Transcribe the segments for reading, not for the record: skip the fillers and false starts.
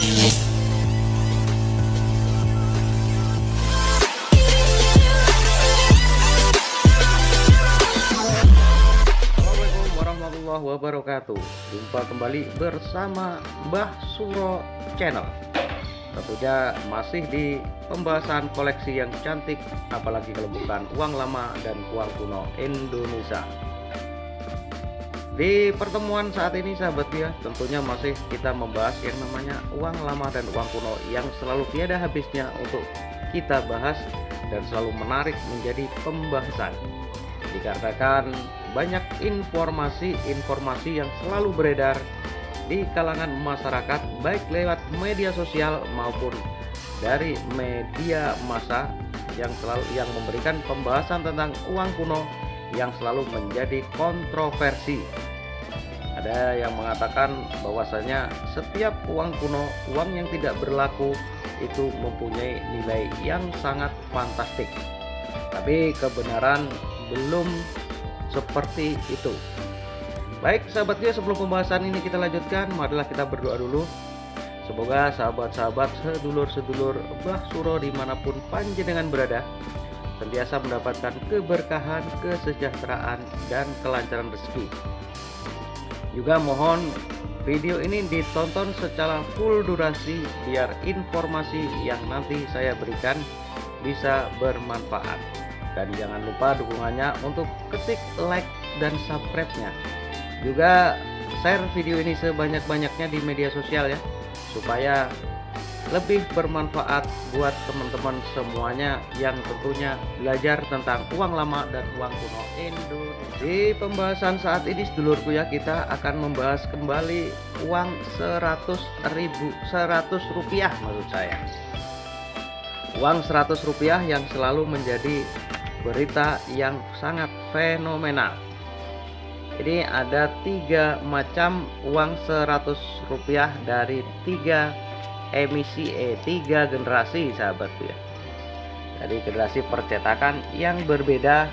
Assalamualaikum warahmatullahi wabarakatuh. Jumpa kembali bersama Mbah Suro Channel. Tentunya masih di pembahasan koleksi yang cantik, apalagi kalau bukan uang lama dan uang kuno Indonesia. Di pertemuan saat ini sahabat ya, tentunya masih kita membahas yang namanya uang lama dan uang kuno yang selalu tiada habisnya untuk kita bahas dan selalu menarik menjadi pembahasan. Dikarenakan banyak informasi-informasi yang selalu beredar di kalangan masyarakat, baik lewat media sosial maupun dari media massa yang memberikan pembahasan tentang uang kuno yang selalu menjadi kontroversi. Ada yang mengatakan bahwasanya setiap uang kuno, uang yang tidak berlaku itu mempunyai nilai yang sangat fantastik. Tapi kebenaran belum seperti itu. Baik sahabatnya, sebelum pembahasan ini kita lanjutkan, marilah kita berdoa dulu. Semoga sahabat-sahabat, sedulur-sedulur Mbah Suro dimanapun panjenengan berada sentiasa mendapatkan keberkahan, kesejahteraan, dan kelancaran rezeki. Juga mohon video ini ditonton secara full durasi biar informasi yang nanti saya berikan bisa bermanfaat. Dan jangan lupa dukungannya untuk ketik like dan subscribe-nya. Juga share video ini sebanyak-banyaknya di media sosial ya, supaya lebih bermanfaat buat teman-teman semuanya yang tentunya belajar tentang uang lama dan uang kuno Indonesia. Di pembahasan saat ini sedulurku ya, kita akan membahas kembali uang 100 rupiah maksud saya. Uang 100 rupiah yang selalu menjadi berita yang sangat fenomenal. Ini ada 3 macam uang 100 rupiah dari 3 emisi 3 generasi sahabatku ya. Dari generasi percetakan yang berbeda.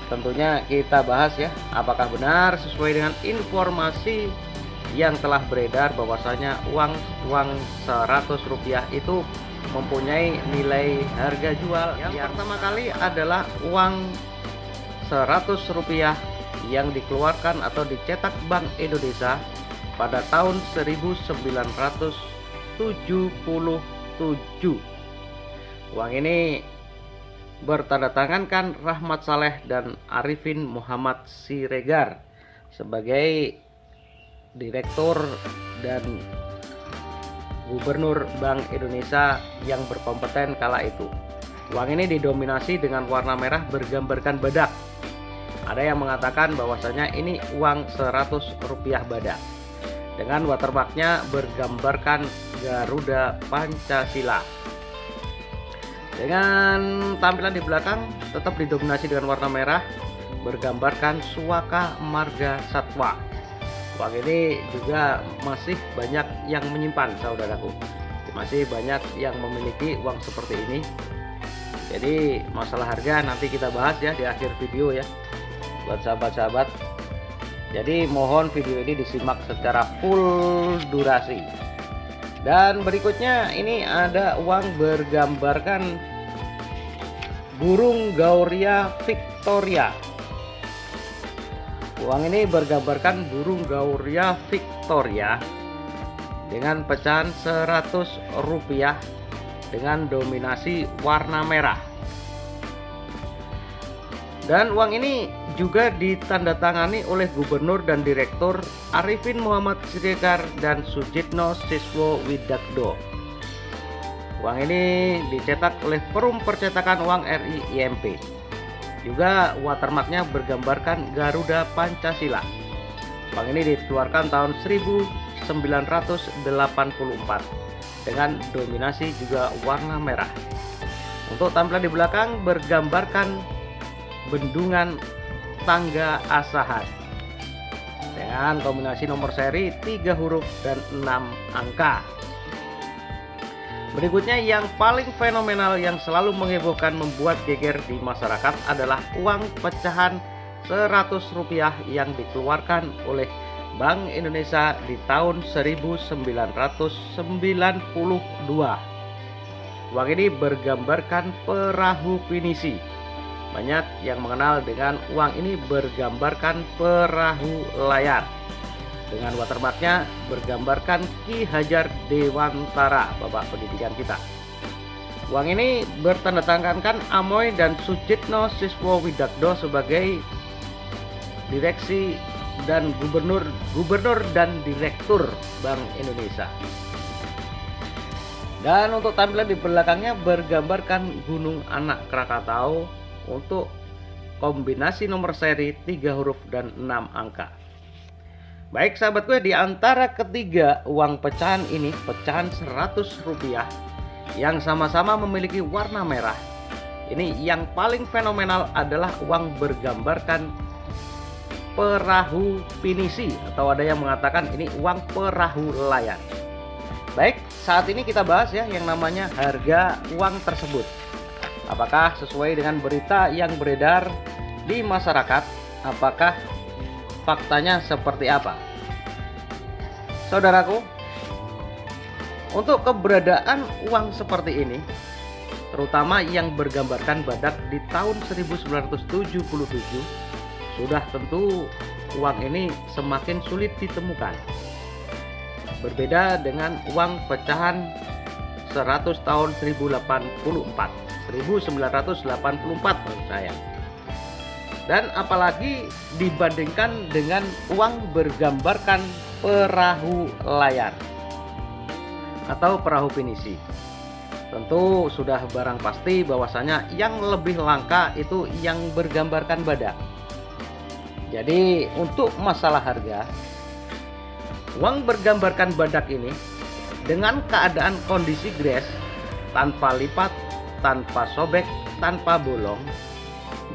Tentunya kita bahas ya, apakah benar sesuai dengan informasi yang telah beredar bahwasanya uang 100 rupiah itu mempunyai nilai harga jual. Yang pertama kali adalah uang 100 rupiah yang dikeluarkan atau dicetak Bank Indonesia pada tahun 1977. Uang ini bertanda tangankan Rahmat Saleh dan Arifin Muhammad Siregar sebagai direktur dan gubernur Bank Indonesia yang berkompeten kala itu. Uang ini didominasi dengan warna merah bergambarkan badak. Ada yang mengatakan bahwasanya ini uang 100 rupiah badak. Dengan watermarknya bergambarkan Garuda Pancasila. Dengan tampilan di belakang tetap didominasi dengan warna merah bergambarkan Suaka Marga Satwa. Uang ini juga masih banyak yang menyimpan saudaraku. Masih banyak yang memiliki uang seperti ini. Jadi masalah harga nanti kita bahas ya di akhir video ya, buat sahabat-sahabat. Jadi mohon video ini disimak secara full durasi. Dan berikutnya ini ada uang bergambarkan burung Gauria Victoria. Uang ini bergambarkan burung Gauria Victoria dengan pecahan 100 rupiah dengan dominasi warna merah. Dan uang ini juga ditandatangani oleh Gubernur dan Direktur Arifin Muhammad Siregar dan Sujitno Siswo Widakdo. Uang ini dicetak oleh Perum Percetakan Uang RI IMP. Juga watermarknya bergambarkan Garuda Pancasila. Uang ini dikeluarkan tahun 1984 dengan dominasi juga warna merah. Untuk tampilan di belakang bergambarkan bendungan Tangga Asahan dengan kombinasi nomor seri 3 huruf dan 6 angka. Berikutnya yang paling fenomenal yang selalu menghebohkan, membuat geger di masyarakat adalah uang pecahan 100 rupiah yang dikeluarkan oleh Bank Indonesia di tahun 1992. Uang ini bergambarkan perahu pinisi. Banyak yang mengenal dengan uang ini bergambarkan perahu layar. Dengan watermarknya bergambarkan Ki Hajar Dewantara, Bapak Pendidikan kita. Uang ini bertandatangankan Amoy dan Sucitno Siswo Widakdo sebagai direksi dan gubernur dan direktur Bank Indonesia. Dan untuk tampilan di belakangnya bergambarkan Gunung Anak Krakatau untuk kombinasi nomor seri 3 huruf dan 6 angka. Baik sahabat gue, di antara ketiga uang pecahan ini, pecahan 100 rupiah yang sama-sama memiliki warna merah, ini yang paling fenomenal adalah uang bergambarkan perahu pinisi, atau ada yang mengatakan ini uang perahu layar. Baik, saat ini kita bahas ya yang namanya harga uang tersebut. Apakah sesuai dengan berita yang beredar di masyarakat? Apakah faktanya seperti apa? Saudaraku, untuk keberadaan uang seperti ini, terutama yang bergambarkan badak di tahun 1977, sudah tentu uang ini semakin sulit ditemukan. Berbeda dengan uang pecahan 100 tahun 1984 maksud saya. Dan apalagi dibandingkan dengan uang bergambarkan perahu layar atau perahu pinisi. Tentu sudah barang pasti bahwasanya yang lebih langka itu yang bergambarkan badak. Jadi untuk masalah harga, uang bergambarkan badak ini dengan keadaan kondisi gres, tanpa lipat, tanpa sobek, tanpa bolong,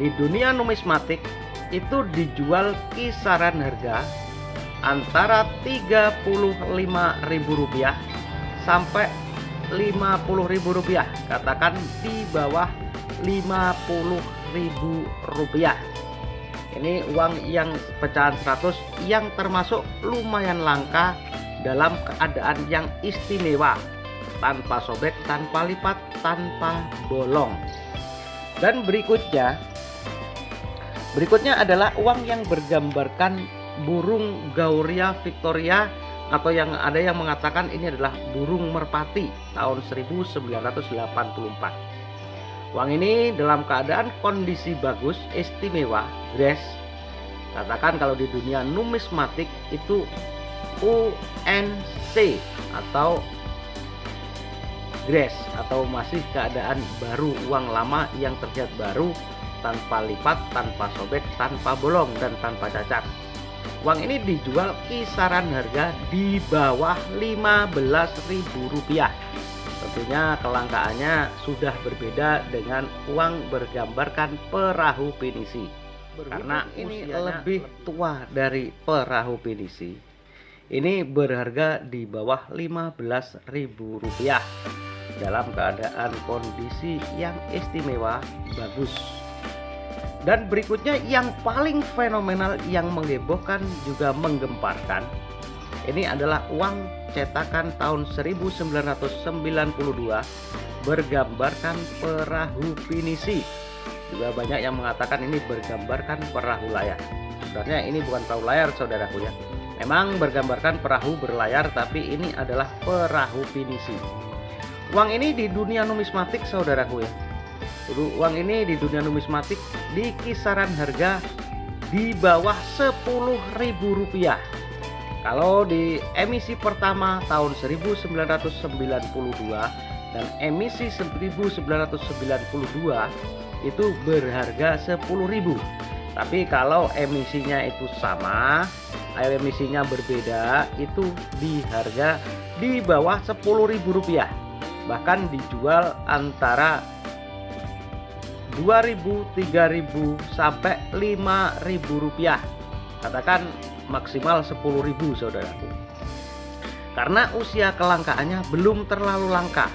di dunia numismatik itu dijual kisaran harga antara Rp35.000 sampai Rp50.000, katakan di bawah Rp50.000. Ini uang yang pecahan 100 yang termasuk lumayan langka dalam keadaan yang istimewa, tanpa sobek, tanpa lipat, tanpa bolong. Dan berikutnya adalah uang yang bergambarkan burung Gauria Victoria, atau yang ada yang mengatakan ini adalah burung merpati tahun 1984. Uang ini dalam keadaan kondisi bagus, istimewa, gres. Katakan kalau di dunia numismatik itu UNC atau gres, atau masih keadaan baru, uang lama yang terlihat baru, tanpa lipat, tanpa sobek, tanpa bolong, dan tanpa cacat. Uang ini dijual kisaran harga di bawah Rp15.000. Tentunya kelangkaannya sudah berbeda dengan uang bergambarkan perahu pinisi. Karena ini lebih tua dari perahu pinisi. Ini berharga di bawah Rp15.000 dalam keadaan kondisi yang istimewa, bagus. Dan berikutnya yang paling fenomenal, yang menghebohkan juga menggemparkan, ini adalah uang cetakan tahun 1992 bergambarkan perahu pinisi. Juga banyak yang mengatakan ini bergambarkan perahu layar. Sebenarnya ini bukan perahu layar, saudaraku ya. Memang bergambarkan perahu berlayar, tapi ini adalah perahu pinisi. Uang ini di dunia numismatik, saudaraku ya. Uang ini di dunia numismatik di kisaran harga di bawah Rp10.000. Kalau di emisi pertama tahun 1992 dan emisi 1992 itu berharga Rp10.000. Tapi kalau emisinya itu sama, emisinya berbeda, itu di harga di bawah Rp10.000. Bahkan dijual antara Rp2.000, Rp3.000 sampai Rp5.000. Katakan maksimal Rp10.000, saudaraku. Karena usia kelangkaannya belum terlalu langka.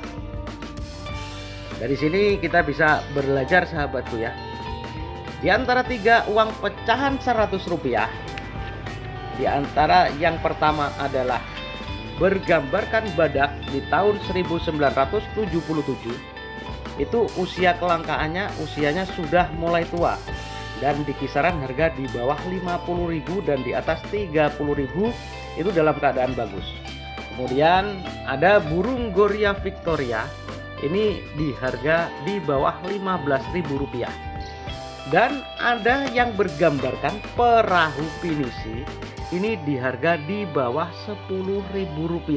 Dari sini kita bisa belajar, sahabatku ya. Di antara tiga uang pecahan Rp100, Di antara yang pertama adalah bergambarkan badak di tahun 1977. Itu usia kelangkaannya, usianya sudah mulai tua dan di kisaran harga di bawah 50.000 dan di atas 30.000 itu dalam keadaan bagus. Kemudian ada burung Goria Victoria, ini di harga di bawah Rp15.000. Dan ada yang bergambarkan perahu pinisi, ini di harga di bawah Rp10.000.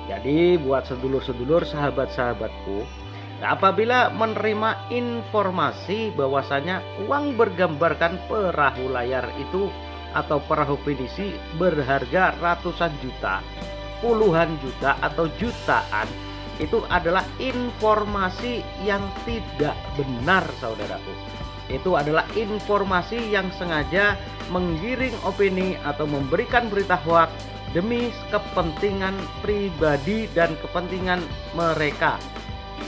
Jadi buat sedulur-sedulur, sahabat-sahabatku, apabila menerima informasi bahwasanya uang bergambarkan perahu layar itu atau perahu pinisi berharga ratusan juta, puluhan juta atau jutaan, itu adalah informasi yang tidak benar, saudaraku. Itu adalah informasi yang sengaja menggiring opini atau memberikan berita hoaks demi kepentingan pribadi dan kepentingan mereka.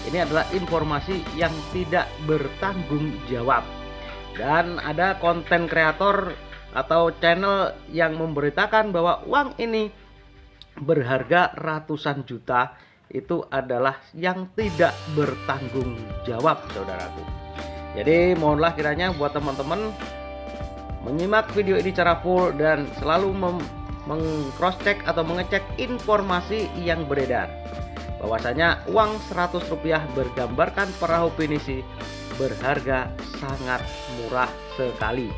Ini adalah informasi yang tidak bertanggung jawab. Dan ada konten kreator atau channel yang memberitakan bahwa uang ini berharga ratusan juta, itu adalah yang tidak bertanggung jawab, saudaraku. Jadi mohonlah kiranya buat teman-teman menyimak video ini secara full dan selalu meng-cross check atau mengecek informasi yang beredar bahwasanya uang Rp100 bergambarkan perahu pinisi berharga sangat murah sekali.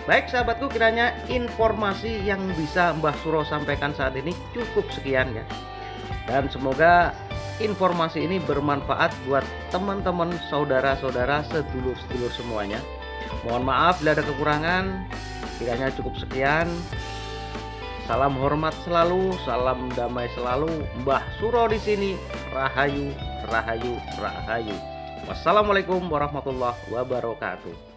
Baik sahabatku, kiranya informasi yang bisa Mbah Suro sampaikan saat ini cukup sekian ya. Dan semoga informasi ini bermanfaat buat teman-teman, saudara-saudara, sedulur-sedulur semuanya. Mohon maaf bila ada kekurangan. Kiranya cukup sekian. Salam hormat selalu, salam damai selalu. Mbah Suro di sini. Rahayu, rahayu, rahayu. Wassalamualaikum warahmatullahi wabarakatuh.